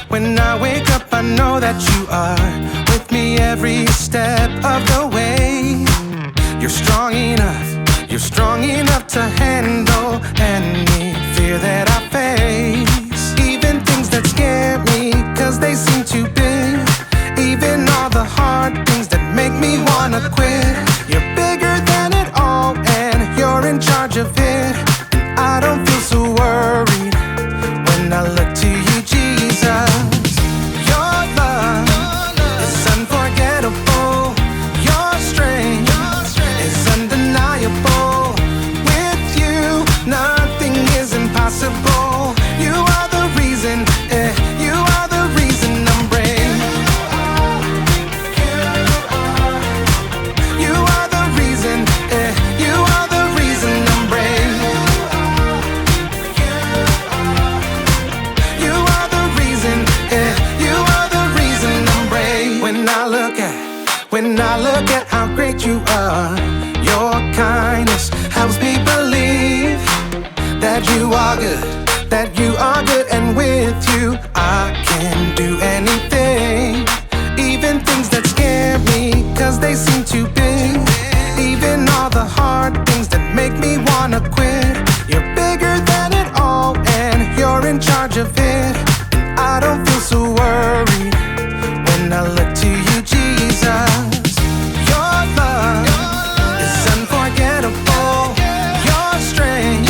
When I wake up, I know that you are with me every step of the way. You're strong enough to handle any fear that I face. Even things that scare me, cause they seem too big. Even all the hard things that make me wanna quit. You're bigger than it all, and you're in charge of it. And I don't feel so worried when I look to you, Jesus. Your love is unforgettable. Your strength is undeniable. With you, nothing is impossible. You are the reason, you are the reason I'm brave. You are the reason, you are the reason I'm brave. You are the reason, you are the reason I'm brave. When I look at how great you are, your kindness helps me believe that you are good, and with you I can do anything. Even things that scare me, cause they seem too big. Even all the hard things that make me wanna quit. You're bigger than it all, and you're in charge of it. And I don't feel so worried when I look to you, Jesus. Your love is unforgettable. Your strength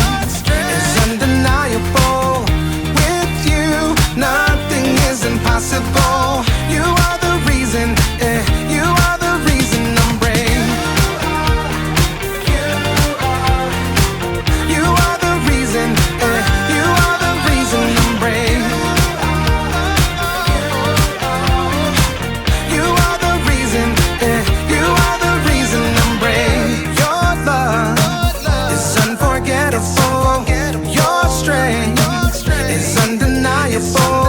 is undeniable. With you, nothing is impossible. You are the reason, you are the reason I'm brave. You are the reason, you are the reason I'm brave. You are the reason, you are the reason I'm brave. Your love is unforgettable. Your strength is undeniable.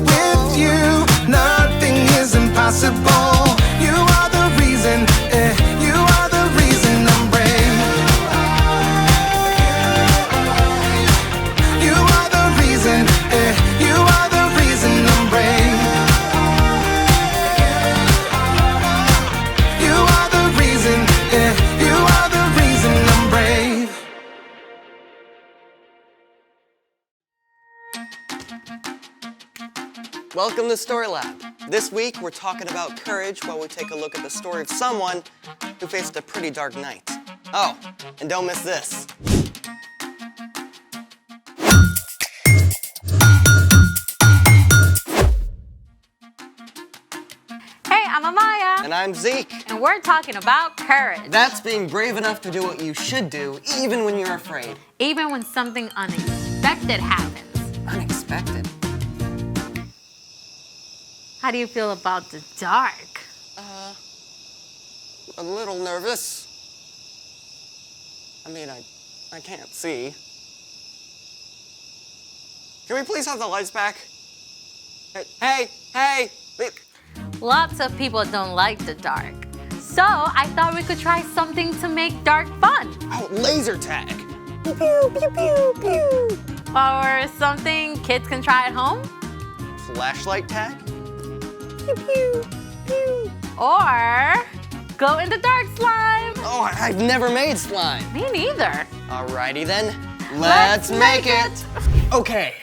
With you, nothing is impossible. You are the reason, you are the reason I'm brave. You are the reason, you are the reason I'm brave. You are the reason, you are the reason I'm brave. Welcome to Story Lab. This week, we're talking about courage while we take a look at the story of someone who faced a pretty dark night. Oh, and don't miss this. Hey, I'm Amaya, And I'm Zeke. and we're talking about courage. That's being brave enough to do what you should do, even when you're afraid. Even when something unexpected happens. Unexpected. How do you feel about the dark? A little nervous. I mean, I can't see. Can we please have the lights back? Hey! Lots of people don't like the dark. So I thought we could try something to make dark fun. Oh, laser tag. Pew, pew, pew, pew, pew. Or something kids can try at home. Flashlight tag? Pew, pew, pew. Or glow in the dark slime. Oh, I've never made slime. Me neither. Alrighty then, let's make it. Okay,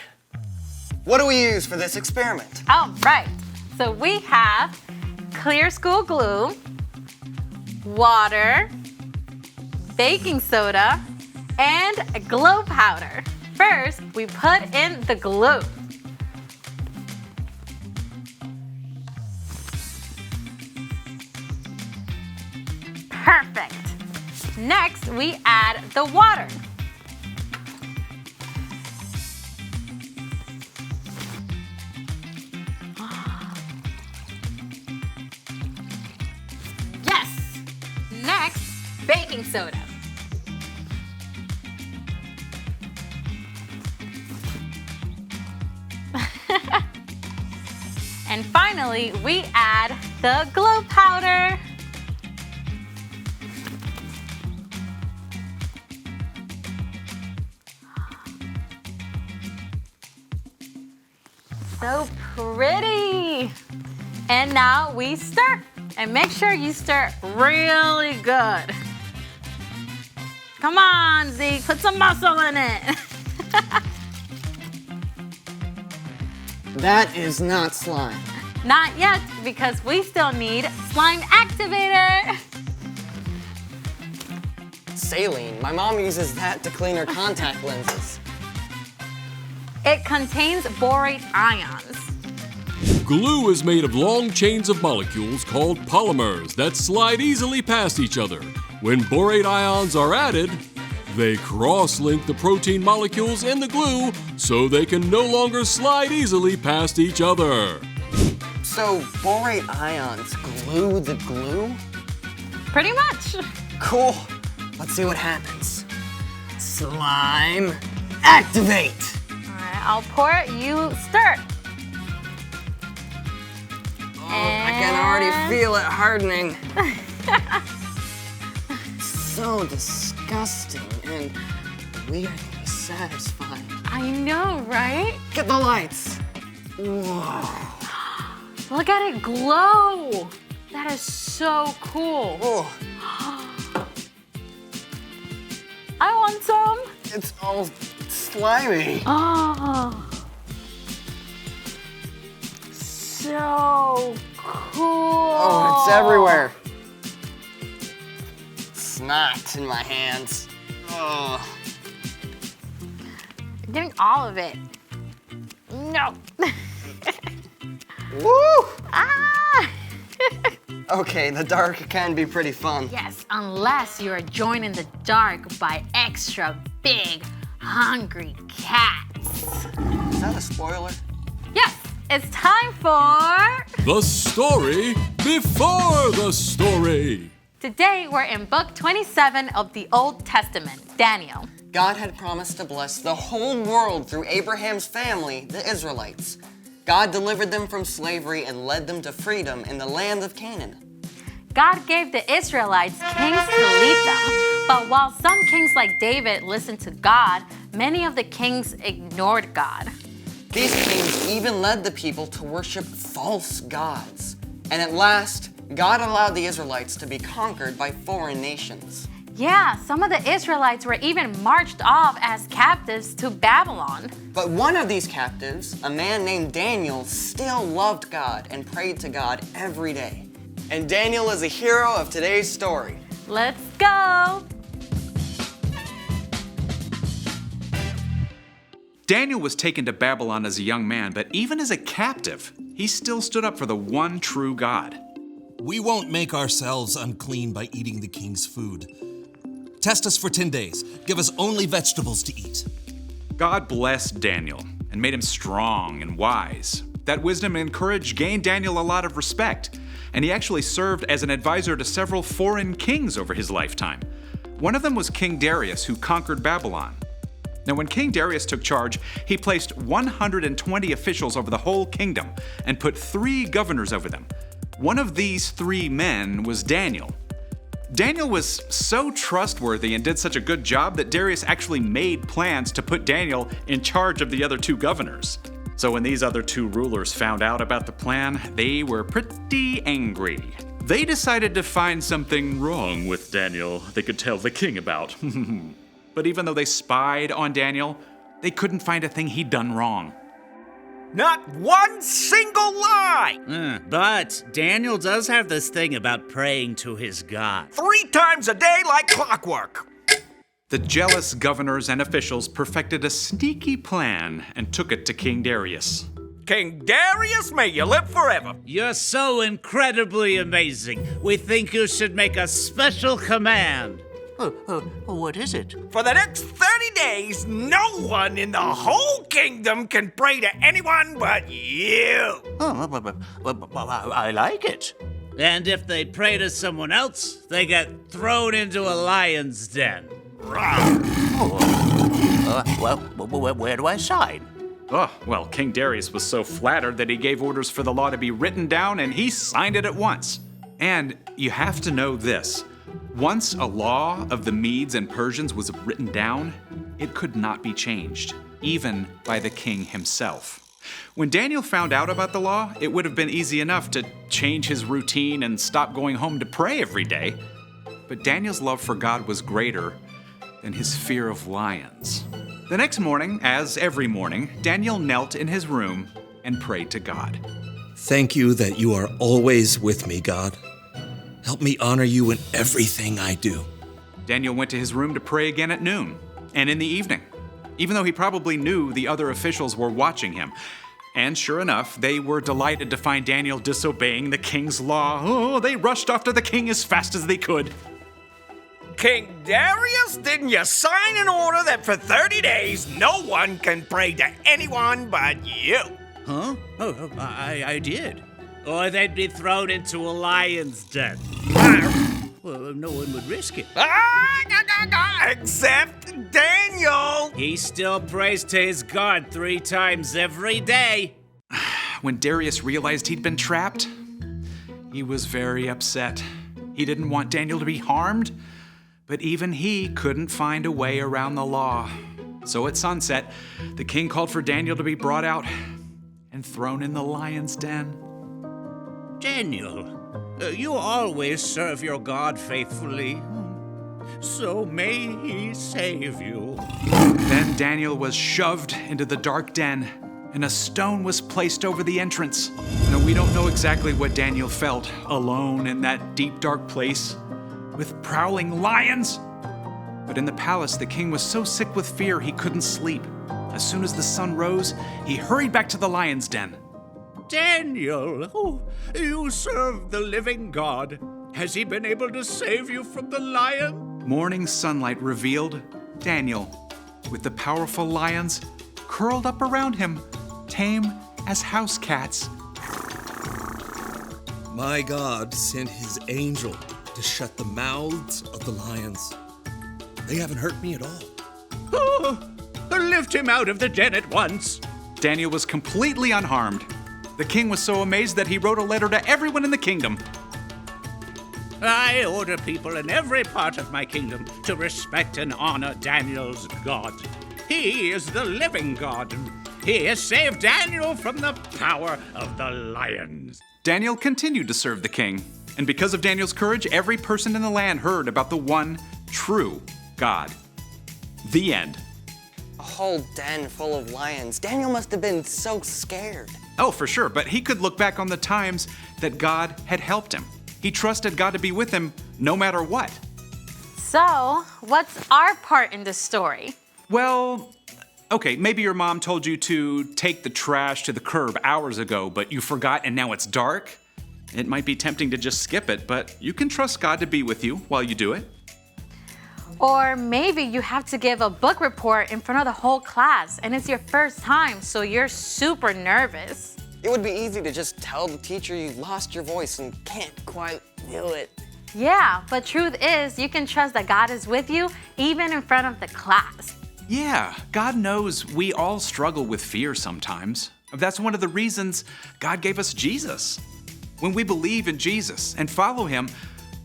what do we use for this experiment? All right. So we have clear school glue, water, baking soda, and glow powder. First, we put in the glue. Perfect. Next, we add the water. Yes. Next, baking soda. And finally, we add the glow powder. So pretty. And now we stir. And make sure you stir really good. Come on, Zeke, put some muscle in it. That is not slime. Not yet, because we still need slime activator. Saline. My mom uses that to clean her contact lenses. It contains borate ions. Glue is made of long chains of molecules called polymers that slide easily past each other. When borate ions are added, they cross-link the protein molecules in the glue so they can no longer slide easily past each other. So borate ions glue the glue? Pretty much. Cool. Let's see what happens. Slime activate. All right, I'll pour it, you stir. Oh, I can already feel it hardening. So disgusting and weirdly satisfying. I know, right? Get the lights. Whoa. Look at it glow. That is so cool. Oh, I want some. it's all slimy. Oh. So cool. Oh, it's everywhere. Snot in my hands. Oh. I'm getting all of it. No. Woo! Ah! Okay, the dark can be pretty fun. Yes, unless you're joined in the dark by extra big, hungry cats. Is that a spoiler? Yes, it's time for... The story before the story. Today, we're in book 27 of the Old Testament, Daniel. God had promised to bless the whole world through Abraham's family, the Israelites. God delivered them from slavery and led them to freedom in the land of Canaan. God gave the Israelites kings to lead them, but while some kings like David listened to God, many of the kings ignored God. These kings even led the people to worship false gods. And at last, God allowed the Israelites to be conquered by foreign nations. Yeah, some of the Israelites were even marched off as captives to Babylon. But one of these captives, a man named Daniel, still loved God and prayed to God every day. And Daniel is a hero of today's story. Let's go! Daniel was taken to Babylon as a young man, but even as a captive, he still stood up for the one true God. We won't make ourselves unclean by eating the king's food. Test us for 10 days. Give us only vegetables to eat. God blessed Daniel and made him strong and wise. That wisdom and courage gained Daniel a lot of respect, and he actually served as an advisor to several foreign kings over his lifetime. One of them was King Darius, who conquered Babylon. Now, when King Darius took charge, he placed 120 officials over the whole kingdom and put 3 governors over them. One of these 3 men was Daniel. Daniel was so trustworthy and did such a good job that Darius actually made plans to put Daniel in charge of the other 2 governors. So when these other 2 rulers found out about the plan, they were pretty angry. They decided to find something wrong with Daniel they could tell the king about. But even though they spied on Daniel, they couldn't find a thing he'd done wrong. Not one single lie! But Daniel does have this thing about praying to his God. 3 times a day like clockwork. The jealous governors and officials perfected a sneaky plan and took it to King Darius. King Darius, may you live forever. You're so incredibly amazing. We think you should make a special command. What is it? For the next 30 days, no one in the whole kingdom can pray to anyone but you. I like it. And if they pray to someone else, they get thrown into a lion's den. Where do I sign? Oh, well, King Darius was so flattered that he gave orders for the law to be written down, and he signed it at once. And you have to know this. Once a law of the Medes and Persians was written down, it could not be changed, even by the king himself. When Daniel found out about the law, it would have been easy enough to change his routine and stop going home to pray every day. But Daniel's love for God was greater than his fear of lions. The next morning, as every morning, Daniel knelt in his room and prayed to God. Thank you that you are always with me, God. Help me honor you in everything I do. Daniel went to his room to pray again at noon and in the evening, even though he probably knew the other officials were watching him. And sure enough, they were delighted to find Daniel disobeying the king's law. Oh, they rushed after the king as fast as they could. King Darius, didn't you sign an order that for 30 days no one can pray to anyone but you? Huh? Oh, I did. Or they'd be thrown into a lion's den. Well, no one would risk it. Except Daniel. He still prays to his God 3 times every day. When Darius realized he'd been trapped, he was very upset. He didn't want Daniel to be harmed, but even he couldn't find a way around the law. So at sunset, the king called for Daniel to be brought out and thrown in the lion's den. Daniel, you always serve your God faithfully, so may he save you. Then Daniel was shoved into the dark den, and a stone was placed over the entrance. Now, we don't know exactly what Daniel felt alone in that deep, dark place with prowling lions. But in the palace, the king was so sick with fear he couldn't sleep. As soon as the sun rose, he hurried back to the lion's den. Daniel, you serve the living God. Has he been able to save you from the lion? Morning sunlight revealed Daniel with the powerful lions curled up around him, tame as house cats. My God sent his angel to shut the mouths of the lions. They haven't hurt me at all. Oh, lift him out of the den at once. Daniel was completely unharmed. The king was so amazed that he wrote a letter to everyone in the kingdom. I order people in every part of my kingdom to respect and honor Daniel's God. He is the living God. He has saved Daniel from the power of the lions. Daniel continued to serve the king, and because of Daniel's courage, every person in the land heard about the one true God. The end. A whole den full of lions. Daniel must have been so scared. Oh, for sure, but he could look back on the times that God had helped him. He trusted God to be with him no matter what. So, what's our part in this story? Well, okay, maybe your mom told you to take the trash to the curb hours ago, but you forgot and now it's dark. It might be tempting to just skip it, but you can trust God to be with you while you do it. Or maybe you have to give a book report in front of the whole class and it's your first time, so you're super nervous. It would be easy to just tell the teacher you lost your voice and can't quite do it. Yeah, but truth is, you can trust that God is with you even in front of the class. Yeah, God knows we all struggle with fear sometimes. That's one of the reasons God gave us Jesus. When we believe in Jesus and follow him,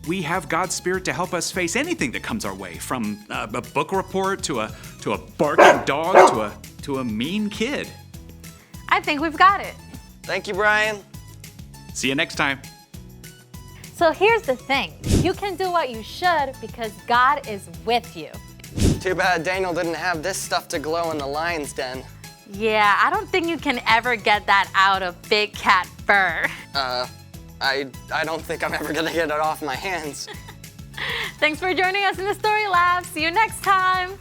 we have God's Spirit to help us face anything that comes our way, from a book report to a barking dog to a mean kid. I think we've got it. Thank you, Brian. See you next time. So here's the thing. You can do what you should because God is with you. Too bad Daniel didn't have this stuff to glow in the lion's den. Yeah, I don't think you can ever get that out of big cat fur. I don't think I'm ever gonna get it off my hands. Thanks for joining us in the Story Lab. See you next time.